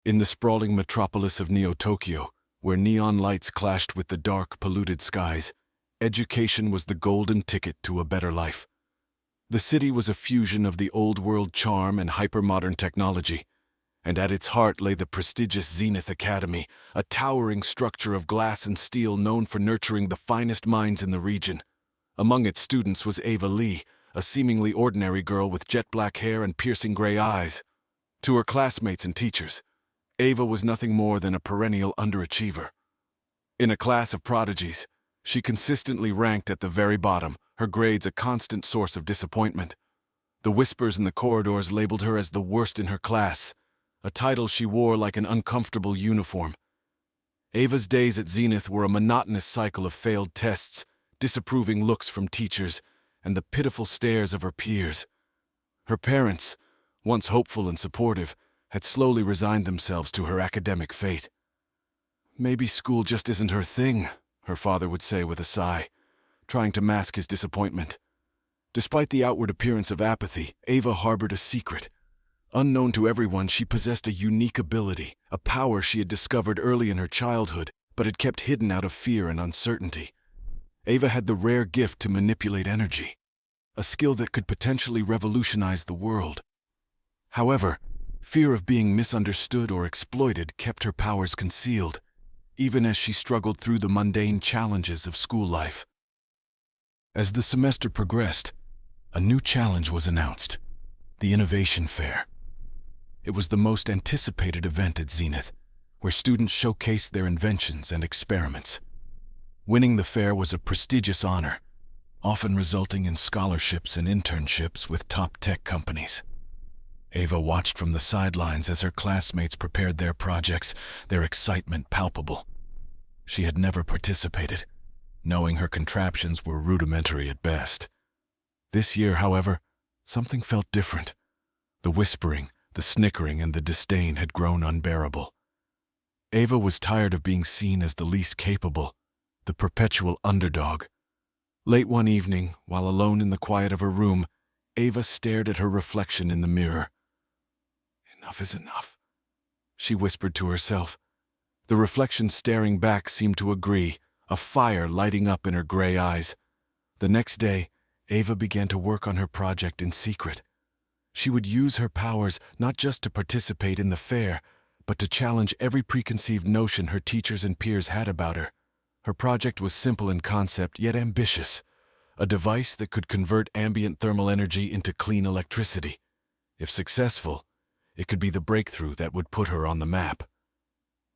In the sprawling metropolis of Neo-Tokyo, where neon lights clashed with the dark, polluted skies, education was the golden ticket to a better life. The city was a fusion of the old-world charm and hyper-modern technology, and at its heart lay the prestigious Zenith Academy, a towering structure of glass and steel known for nurturing the finest minds in the region. Among its students was Ava Lee, a seemingly ordinary girl with jet-black hair and piercing gray eyes. To her classmates and teachers, Ava was nothing more than a perennial underachiever. In a class of prodigies, she consistently ranked at the very bottom, her grades a constant source of disappointment. The whispers in the corridors labeled her as the worst in her class, a title she wore like an uncomfortable uniform. Ava's days at Zenith were a monotonous cycle of failed tests, disapproving looks from teachers, and the pitiful stares of her peers. Her parents, once hopeful and supportive, had slowly resigned themselves to her academic fate. "Maybe school just isn't her thing," her father would say with a sigh, trying to mask his disappointment. Despite the outward appearance of apathy, Ava harbored a secret. Unknown to everyone, she possessed a unique ability, a power she had discovered early in her childhood, but had kept hidden out of fear and uncertainty. Ava had the rare gift to manipulate energy, a skill that could potentially revolutionize the world. However, fear of being misunderstood or exploited kept her powers concealed, even as she struggled through the mundane challenges of school life. As the semester progressed, a new challenge was announced: the Innovation Fair. It was the most anticipated event at Zenith, where students showcased their inventions and experiments. Winning the fair was a prestigious honor, often resulting in scholarships and internships with top tech companies. Ava watched from the sidelines as her classmates prepared their projects, their excitement palpable. She had never participated, knowing her contraptions were rudimentary at best. This year, however, something felt different. The whispering, the snickering, and the disdain had grown unbearable. Ava was tired of being seen as the least capable, the perpetual underdog. Late one evening, while alone in the quiet of her room, Ava stared at her reflection in the mirror. "Enough is enough," she whispered to herself. The reflection staring back seemed to agree, a fire lighting up in her gray eyes. The next day, Ava began to work on her project in secret. She would use her powers not just to participate in the fair, but to challenge every preconceived notion her teachers and peers had about her. Her project was simple in concept, yet ambitious: a device that could convert ambient thermal energy into clean electricity. If successful, it could be the breakthrough that would put her on the map.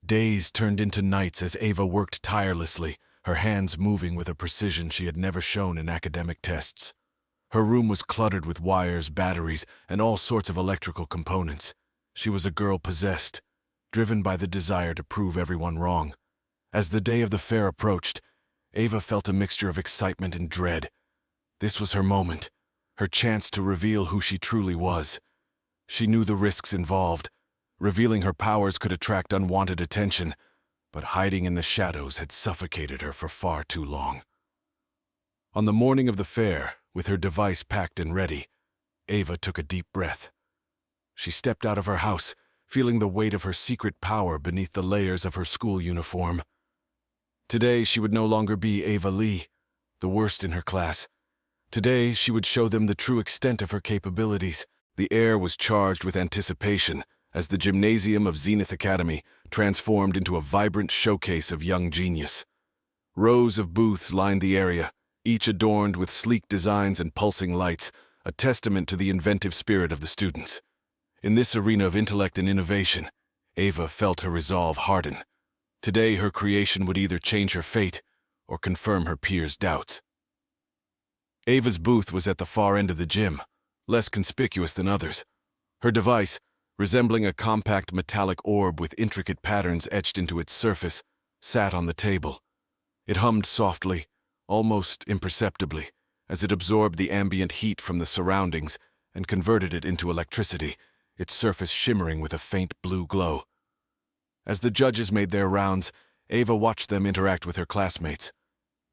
Days turned into nights as Ava worked tirelessly, her hands moving with a precision she had never shown in academic tests. Her room was cluttered with wires, batteries, and all sorts of electrical components. She was a girl possessed, driven by the desire to prove everyone wrong. As the day of the fair approached, Ava felt a mixture of excitement and dread. This was her moment, her chance to reveal who she truly was. She knew the risks involved. Revealing her powers could attract unwanted attention, but hiding in the shadows had suffocated her for far too long. On the morning of the fair, with her device packed and ready, Ava took a deep breath. She stepped out of her house, feeling the weight of her secret power beneath the layers of her school uniform. Today she would no longer be Ava Lee, the worst in her class. Today she would show them the true extent of her capabilities. The air was charged with anticipation as the gymnasium of Zenith Academy transformed into a vibrant showcase of young genius. Rows of booths lined the area, each adorned with sleek designs and pulsing lights, a testament to the inventive spirit of the students. In this arena of intellect and innovation, Ava felt her resolve harden. Today her creation would either change her fate or confirm her peers' doubts. Ava's booth was at the far end of the gym, less conspicuous than others. Her device, resembling a compact metallic orb with intricate patterns etched into its surface, sat on the table. It hummed softly, almost imperceptibly, as it absorbed the ambient heat from the surroundings and converted it into electricity, its surface shimmering with a faint blue glow. As the judges made their rounds, Ava watched them interact with her classmates.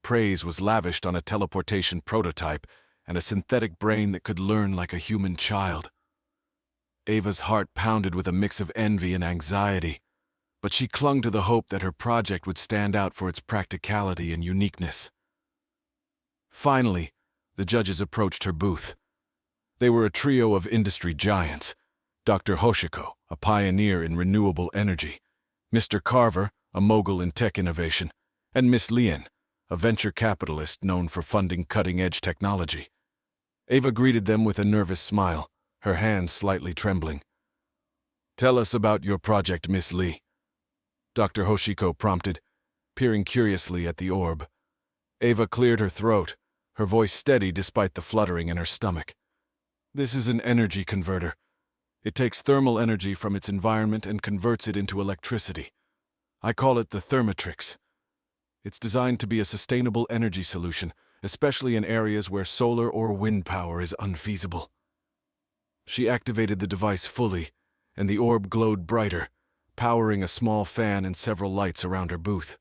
Praise was lavished on a teleportation prototype and a synthetic brain that could learn like a human child. Ava's heart pounded with a mix of envy and anxiety, but she clung to the hope that her project would stand out for its practicality and uniqueness. Finally, the judges approached her booth. They were a trio of industry giants: Dr. Hoshiko, a pioneer in renewable energy; Mr. Carver, a mogul in tech innovation; and Miss Lien, a venture capitalist known for funding cutting-edge technology. Ava greeted them with a nervous smile, her hands slightly trembling. "Tell us about your project, Miss Lee," Dr. Hoshiko prompted, peering curiously at the orb. Ava cleared her throat, her voice steady despite the fluttering in her stomach. "This is an energy converter. It takes thermal energy from its environment and converts it into electricity. I call it the Thermatrix. It's designed to be a sustainable energy solution, especially in areas where solar or wind power is unfeasible." She activated the device fully, and the orb glowed brighter, powering a small fan and several lights around her booth.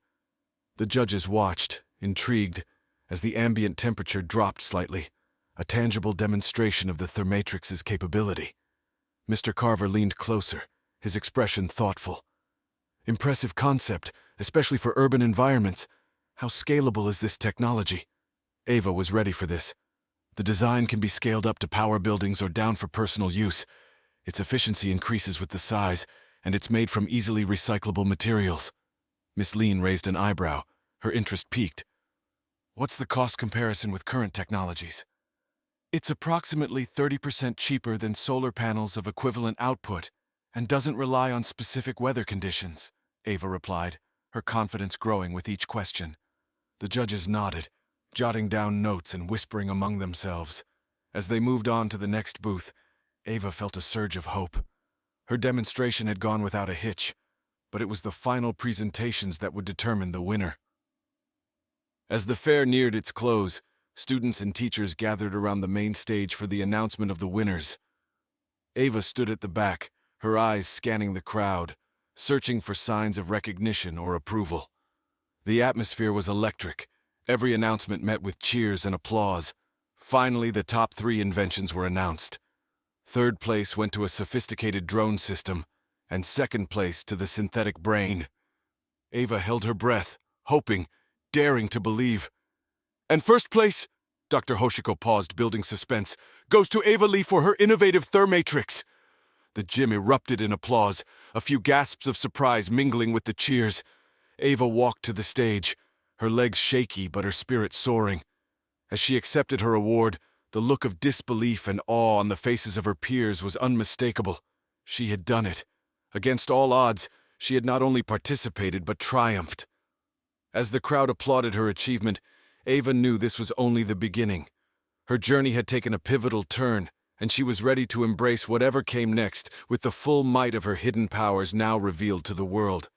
The judges watched, intrigued, as the ambient temperature dropped slightly, a tangible demonstration of the Thermatrix's capability. Mr. Carver leaned closer, his expression thoughtful. "Impressive concept, especially for urban environments. How scalable is this technology?" Ava was ready for this. The design can be scaled up to power buildings or down for personal use. Its efficiency increases with the size, and it's made from easily recyclable materials. Miss Lien raised an eyebrow, her interest piqued. "What's the cost comparison with current technologies?" "It's approximately 30% cheaper than solar panels of equivalent output, and doesn't rely on specific weather conditions," Ava replied, her confidence growing with each question. The judges nodded, jotting down notes and whispering among themselves. As they moved on to the next booth, Ava felt a surge of hope. Her demonstration had gone without a hitch, but it was the final presentations that would determine the winner. As the fair neared its close, students and teachers gathered around the main stage for the announcement of the winners. Ava stood at the back, her eyes scanning the crowd, searching for signs of recognition or approval. The atmosphere was electric. Every announcement met with cheers and applause. Finally, the top 3 inventions were announced. Third place went to a sophisticated drone system, and second place to the synthetic brain. Ava held her breath, hoping, daring to believe. "And first place," Dr. Hoshiko paused, building suspense, "goes to Ava Lee for her innovative Thermatrix." The gym erupted in applause, a few gasps of surprise mingling with the cheers. Ava walked to the stage, her legs shaky but her spirit soaring. As she accepted her award, the look of disbelief and awe on the faces of her peers was unmistakable. She had done it. Against all odds, she had not only participated but triumphed. As the crowd applauded her achievement, Ava knew this was only the beginning. Her journey had taken a pivotal turn, and she was ready to embrace whatever came next with the full might of her hidden powers now revealed to the world.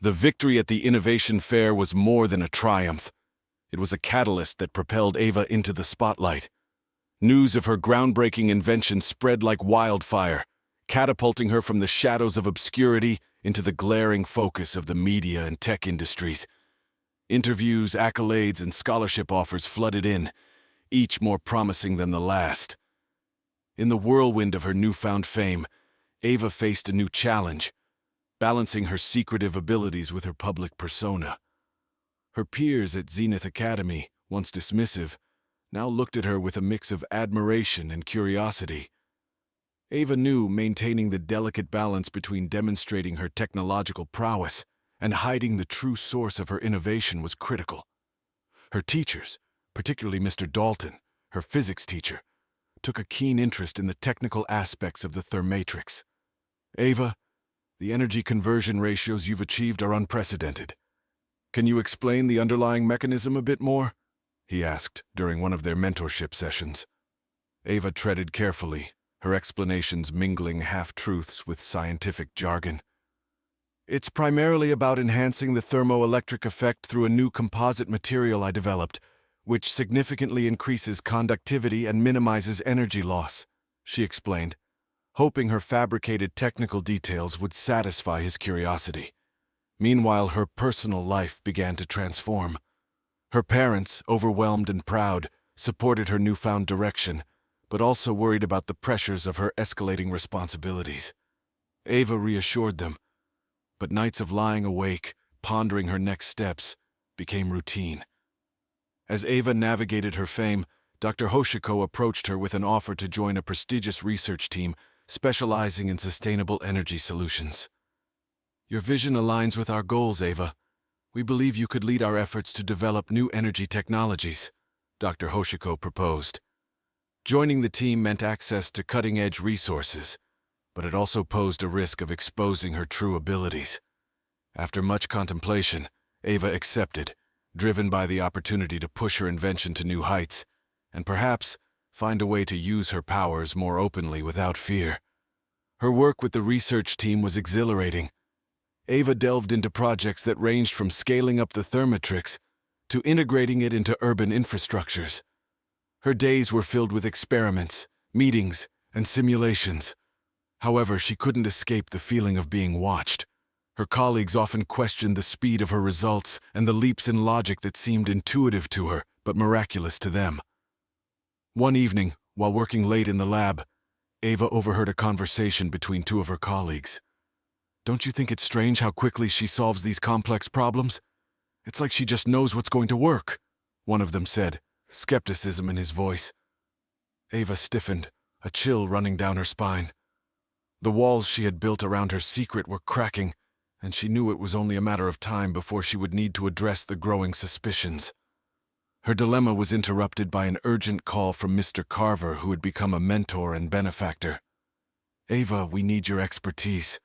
The victory at the Innovation Fair was more than a triumph. It was a catalyst that propelled Ava into the spotlight. News of her groundbreaking invention spread like wildfire, catapulting her from the shadows of obscurity into the glaring focus of the media and tech industries. Interviews, accolades, and scholarship offers flooded in, each more promising than the last. In the whirlwind of her newfound fame, Ava faced a new challenge, balancing her secretive abilities with her public persona. Her peers at Zenith Academy, once dismissive, now looked at her with a mix of admiration and curiosity. Ava knew maintaining the delicate balance between demonstrating her technological prowess and hiding the true source of her innovation was critical. Her teachers, particularly Mr. Dalton, her physics teacher, took a keen interest in the technical aspects of the Thermatrix. "Ava, the energy conversion ratios you've achieved are unprecedented. Can you explain the underlying mechanism a bit more?" he asked during one of their mentorship sessions. Ava treaded carefully, her explanations mingling half-truths with scientific jargon. "It's primarily about enhancing the thermoelectric effect through a new composite material I developed, which significantly increases conductivity and minimizes energy loss," she explained, hoping her fabricated technical details would satisfy his curiosity. Meanwhile, her personal life began to transform. Her parents, overwhelmed and proud, supported her newfound direction, but also worried about the pressures of her escalating responsibilities. Ava reassured them, but nights of lying awake, pondering her next steps, became routine. As Ava navigated her fame, Dr. Hoshiko approached her with an offer to join a prestigious research team specializing in sustainable energy solutions. "Your vision aligns with our goals, Ava. We believe you could lead our efforts to develop new energy technologies," Dr. Hoshiko proposed. Joining the team meant access to cutting-edge resources, but it also posed a risk of exposing her true abilities. After much contemplation, Ava accepted, driven by the opportunity to push her invention to new heights, and perhaps find a way to use her powers more openly without fear. Her work with the research team was exhilarating. Ava delved into projects that ranged from scaling up the Thermatrix to integrating it into urban infrastructures. Her days were filled with experiments, meetings, and simulations. However, she couldn't escape the feeling of being watched. Her colleagues often questioned the speed of her results and the leaps in logic that seemed intuitive to her, but miraculous to them. One evening, while working late in the lab, Ava overheard a conversation between two of her colleagues. "Don't you think it's strange how quickly she solves these complex problems? It's like she just knows what's going to work," one of them said, skepticism in his voice. Ava stiffened, a chill running down her spine. The walls she had built around her secret were cracking, and she knew it was only a matter of time before she would need to address the growing suspicions. Her dilemma was interrupted by an urgent call from Mr. Carver, who had become a mentor and benefactor. "Ava, we need your expertise.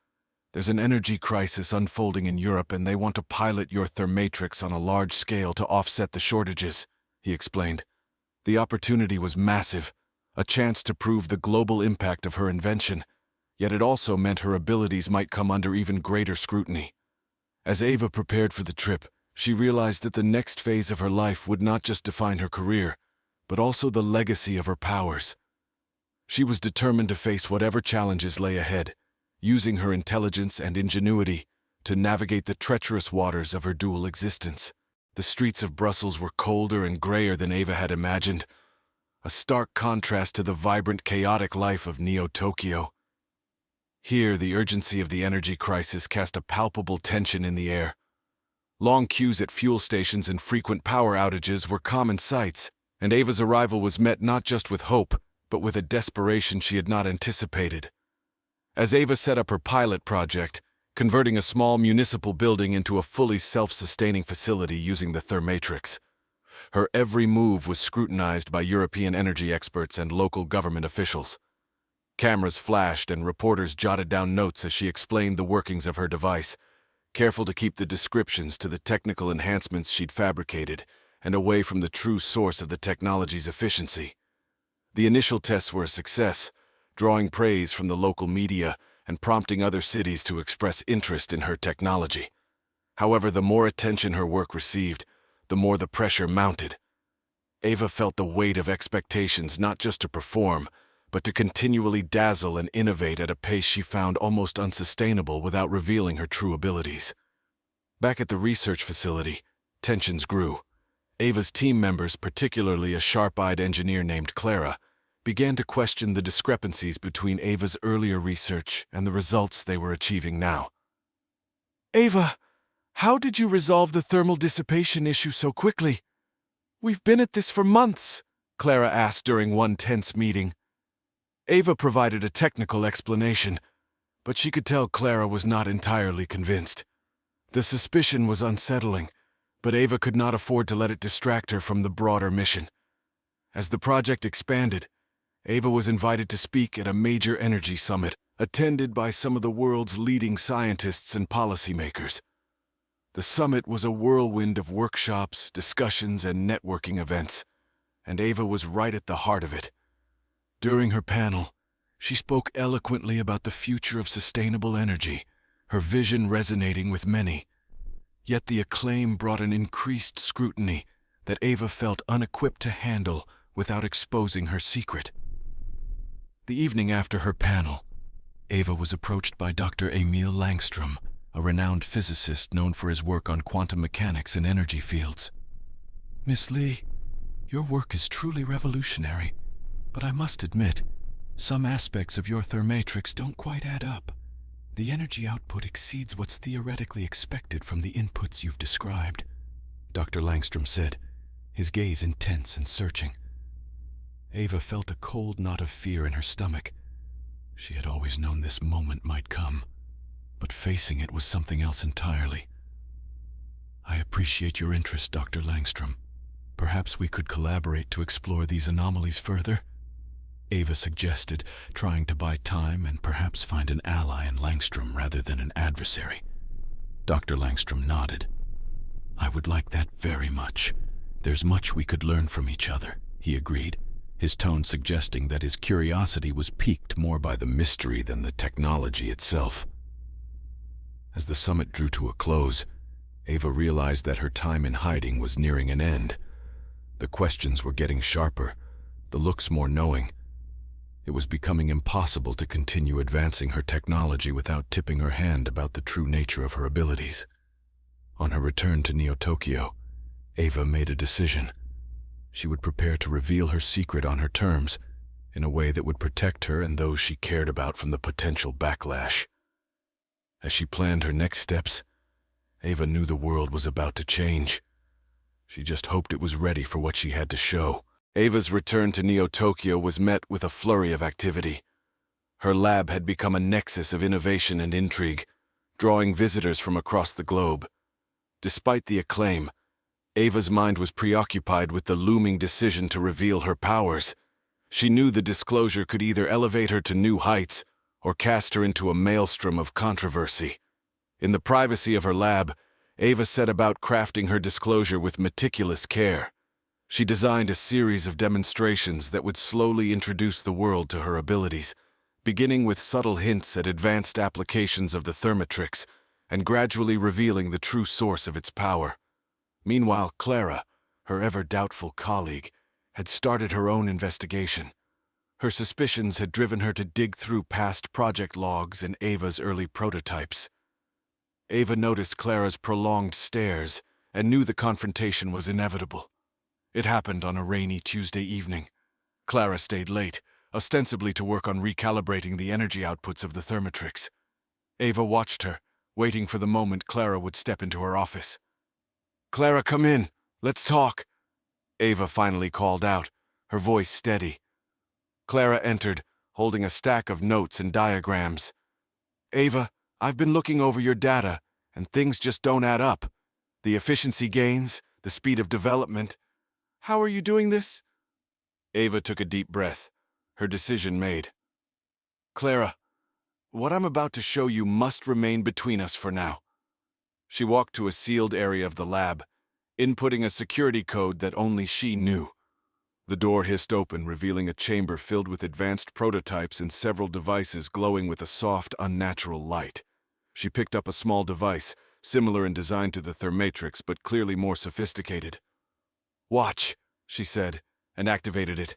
There's an energy crisis unfolding in Europe, and they want to pilot your Thermatrix on a large scale to offset the shortages," he explained. The opportunity was massive, a chance to prove the global impact of her invention, yet it also meant her abilities might come under even greater scrutiny. As Ava prepared for the trip, she realized that the next phase of her life would not just define her career, but also the legacy of her powers. She was determined to face whatever challenges lay ahead, using her intelligence and ingenuity to navigate the treacherous waters of her dual existence. The streets of Brussels were colder and grayer than Ava had imagined, a stark contrast to the vibrant, chaotic life of Neo-Tokyo. Here, the urgency of the energy crisis cast a palpable tension in the air. Long queues at fuel stations and frequent power outages were common sights, and Ava's arrival was met not just with hope, but with a desperation she had not anticipated. As Ava set up her pilot project, converting a small municipal building into a fully self-sustaining facility using the Thermatrix, her every move was scrutinized by European energy experts and local government officials. Cameras flashed and reporters jotted down notes as she explained the workings of her device, careful to keep the descriptions to the technical enhancements she'd fabricated and away from the true source of the technology's efficiency. The initial tests were a success, drawing praise from the local media and prompting other cities to express interest in her technology. However, the more attention her work received, the more the pressure mounted. Ava felt the weight of expectations not just to perform, but to continually dazzle and innovate at a pace she found almost unsustainable without revealing her true abilities. Back at the research facility, tensions grew. Ava's team members, particularly a sharp-eyed engineer named Clara, began to question the discrepancies between Ava's earlier research and the results they were achieving now. "Ava, how did you resolve the thermal dissipation issue so quickly? We've been at this for months," Clara asked during one tense meeting. Ava provided a technical explanation, but she could tell Clara was not entirely convinced. The suspicion was unsettling, but Ava could not afford to let it distract her from the broader mission. As the project expanded, Ava was invited to speak at a major energy summit, attended by some of the world's leading scientists and policymakers. The summit was a whirlwind of workshops, discussions, and networking events, and Ava was right at the heart of it. During her panel, she spoke eloquently about the future of sustainable energy, her vision resonating with many. Yet the acclaim brought an increased scrutiny that Ava felt unequipped to handle without exposing her secret. The evening after her panel, Ava was approached by Dr. Emil Langstrom, a renowned physicist known for his work on quantum mechanics and energy fields. "Miss Lee, your work is truly revolutionary. But I must admit, some aspects of your thermatrix don't quite add up. The energy output exceeds what's theoretically expected from the inputs you've described, Dr. Langstrom said, his gaze intense and searching. Ava felt a cold knot of fear in her stomach. She had always known this moment might come, but facing it was something else entirely. I appreciate your interest, Dr. Langstrom. Perhaps we could collaborate to explore these anomalies further? Ava suggested, trying to buy time and perhaps find an ally in Langstrom rather than an adversary. Dr. Langstrom nodded. I would like that very much. There's much we could learn from each other, he agreed, his tone suggesting that his curiosity was piqued more by the mystery than the technology itself. As the summit drew to a close, Ava realized that her time in hiding was nearing an end. The questions were getting sharper, the looks more knowing. It was becoming impossible to continue advancing her technology without tipping her hand about the true nature of her abilities. On her return to Neo-Tokyo, Ava made a decision. She would prepare to reveal her secret on her terms, in a way that would protect her and those she cared about from the potential backlash. As she planned her next steps, Ava knew the world was about to change. She just hoped it was ready for what she had to show. Ava's return to Neo-Tokyo was met with a flurry of activity. Her lab had become a nexus of innovation and intrigue, drawing visitors from across the globe. Despite the acclaim, Ava's mind was preoccupied with the looming decision to reveal her powers. She knew the disclosure could either elevate her to new heights or cast her into a maelstrom of controversy. In the privacy of her lab, Ava set about crafting her disclosure with meticulous care. She designed a series of demonstrations that would slowly introduce the world to her abilities, beginning with subtle hints at advanced applications of the thermatrix and gradually revealing the true source of its power. Meanwhile, Clara, her ever-doubtful colleague, had started her own investigation. Her suspicions had driven her to dig through past project logs and Ava's early prototypes. Ava noticed Clara's prolonged stares and knew the confrontation was inevitable. It happened on a rainy Tuesday evening. Clara stayed late, ostensibly to work on recalibrating the energy outputs of the thermatrix. Ava watched her, waiting for the moment Clara would step into her office. "Clara, come in. Let's talk," Ava finally called out, her voice steady. Clara entered, holding a stack of notes and diagrams. "Ava, I've been looking over your data, and things just don't add up. The efficiency gains, the speed of development. How are you doing this?" Ava took a deep breath, her decision made. "Clara, what I'm about to show you must remain between us for now." She walked to a sealed area of the lab, inputting a security code that only she knew. The door hissed open, revealing a chamber filled with advanced prototypes and several devices glowing with a soft, unnatural light. She picked up a small device, similar in design to the thermatrix but clearly more sophisticated. "Watch," she said, and activated it.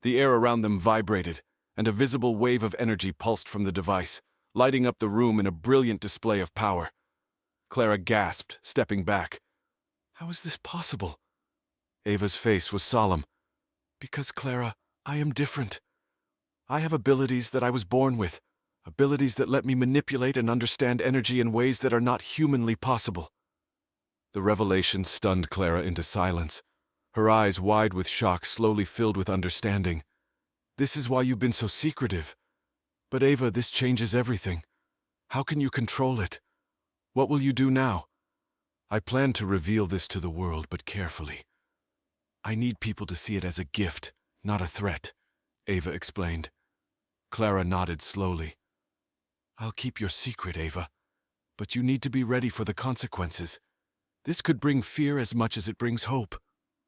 The air around them vibrated, and a visible wave of energy pulsed from the device, lighting up the room in a brilliant display of power. Clara gasped, stepping back. "How is this possible?" Ava's face was solemn. "Because, Clara, I am different. I have abilities that I was born with, abilities that let me manipulate and understand energy in ways that are not humanly possible." The revelation stunned Clara into silence. Her eyes, wide with shock, slowly filled with understanding. "This is why you've been so secretive. But Ava, this changes everything. How can you control it? What will you do now?" "I plan to reveal this to the world, but carefully. I need people to see it as a gift, not a threat," Ava explained. Clara nodded slowly. "I'll keep your secret, Ava, but you need to be ready for the consequences. This could bring fear as much as it brings hope."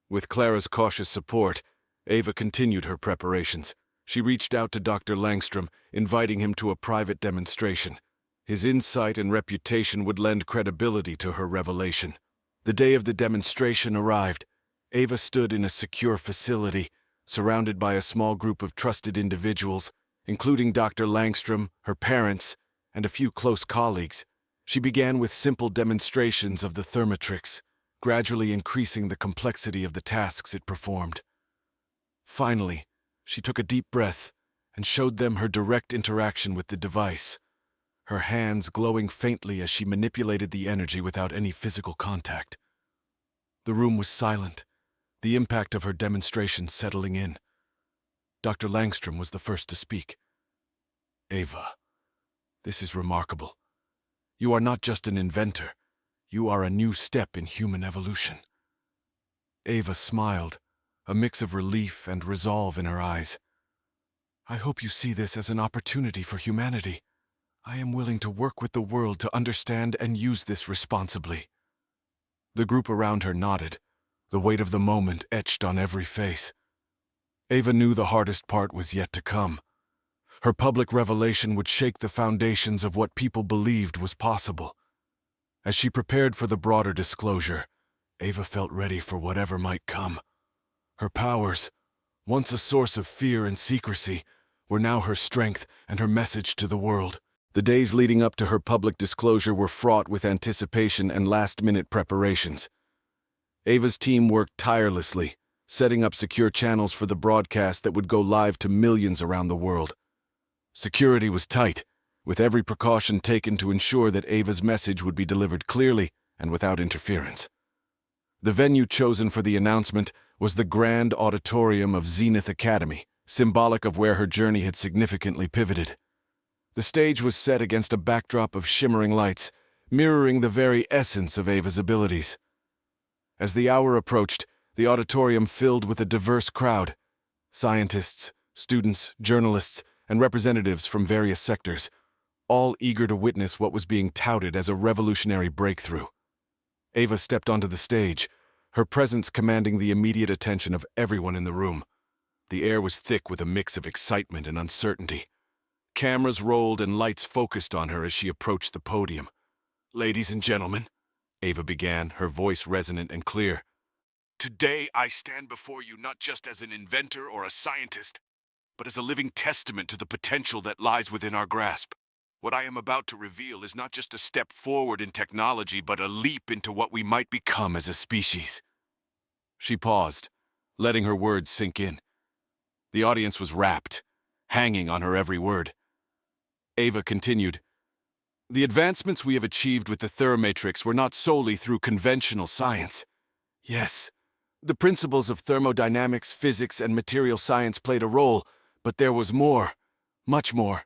With Clara's cautious support, Ava continued her preparations. She reached out to Dr. Langstrom, inviting him to a private demonstration. His insight and reputation would lend credibility to her revelation. The day of the demonstration arrived. Ava stood in a secure facility, surrounded by a small group of trusted individuals, including Dr. Langstrom, her parents, and a few close colleagues. She began with simple demonstrations of the thermatrix, gradually increasing the complexity of the tasks it performed. Finally, She took a deep breath and showed them her direct interaction with the device, her hands glowing faintly as she manipulated the energy without any physical contact. The room was silent, the impact of her demonstration settling in. Dr. Langstrom was the first to speak. "Ava, this is remarkable. You are not just an inventor. You are a new step in human evolution." Ava smiled, a mix of relief and resolve in her eyes. "I hope you see this as an opportunity for humanity. I am willing to work with the world to understand and use this responsibly." The group around her nodded, the weight of the moment etched on every face. Ava knew the hardest part was yet to come. Her public revelation would shake the foundations of what people believed was possible. As she prepared for the broader disclosure, Ava felt ready for whatever might come. Her powers, once a source of fear and secrecy, were now her strength and her message to the world. The days leading up to her public disclosure were fraught with anticipation and last-minute preparations. Ava's team worked tirelessly, setting up secure channels for the broadcast that would go live to millions around the world. Security was tight, with every precaution taken to ensure that Ava's message would be delivered clearly and without interference. The venue chosen for the announcement was the Grand Auditorium of Zenith Academy, symbolic of where her journey had significantly pivoted. The stage was set against a backdrop of shimmering lights, mirroring the very essence of Ava's abilities. As the hour approached, the auditorium filled with a diverse crowd: scientists, students, journalists, and representatives from various sectors, all eager to witness what was being touted as a revolutionary breakthrough. Ava stepped onto the stage, her presence commanding the immediate attention of everyone in the room. The air was thick with a mix of excitement and uncertainty. Cameras rolled and lights focused on her as she approached the podium. "Ladies and gentlemen," Ava began, her voice resonant and clear, "today I stand before you not just as an inventor or a scientist, but as a living testament to the potential that lies within our grasp. What I am about to reveal is not just a step forward in technology, but a leap into what we might become as a species." She paused, letting her words sink in. The audience was rapt, hanging on her every word. Ava continued, "The advancements we have achieved with the Thermatrix were not solely through conventional science. Yes, the principles of thermodynamics, physics, and material science played a role, but there was more, much more."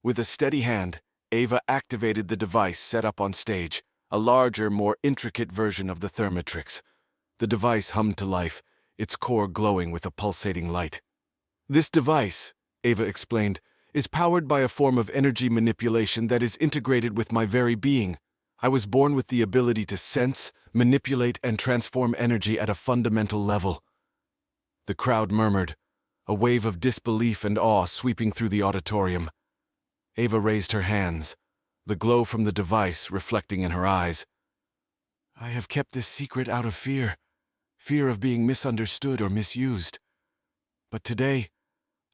With a steady hand, Ava activated the device set up on stage, a larger, more intricate version of the Thermatrix. The device hummed to life, its core glowing with a pulsating light. "This device," Ava explained, "is powered by a form of energy manipulation that is integrated with my very being. I was born with the ability to sense, manipulate, and transform energy at a fundamental level." The crowd murmured, a wave of disbelief and awe sweeping through the auditorium. Ava raised her hands, the glow from the device reflecting in her eyes. "I have kept this secret out of fear of being misunderstood or misused. But today,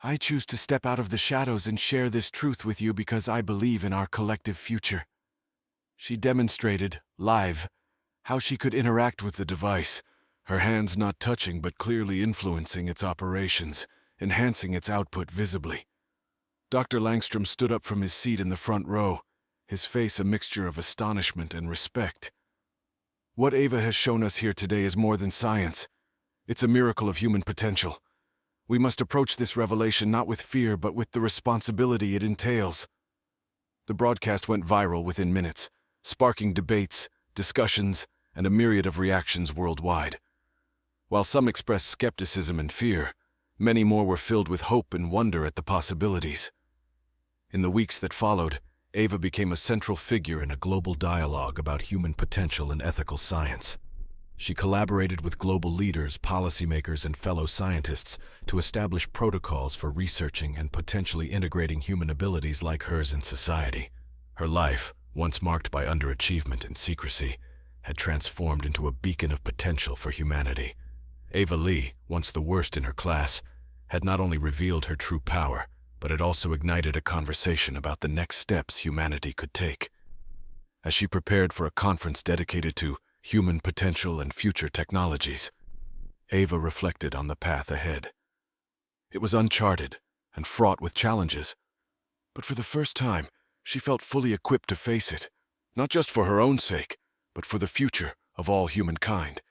I choose to step out of the shadows and share this truth with you because I believe in our collective future." She demonstrated, live, how she could interact with the device, her hands not touching but clearly influencing its operations, enhancing its output visibly. Dr. Langstrom stood up from his seat in the front row, his face a mixture of astonishment and respect. "What Ava has shown us here today is more than science. It's a miracle of human potential. We must approach this revelation not with fear but with the responsibility it entails." The broadcast went viral within minutes, sparking debates, discussions, and a myriad of reactions worldwide. While some expressed skepticism and fear, many more were filled with hope and wonder at the possibilities. In the weeks that followed, Ava became a central figure in a global dialogue about human potential and ethical science. She collaborated with global leaders, policymakers, and fellow scientists to establish protocols for researching and potentially integrating human abilities like hers in society. Her life, once marked by underachievement and secrecy, had transformed into a beacon of potential for humanity. Ava Lee, once the worst in her class, had not only revealed her true power, but had also ignited a conversation about the next steps humanity could take. As she prepared for a conference dedicated to human potential and future technologies, Ava reflected on the path ahead. It was uncharted and fraught with challenges. But for the first time, she felt fully equipped to face it, not just for her own sake, but for the future of all humankind.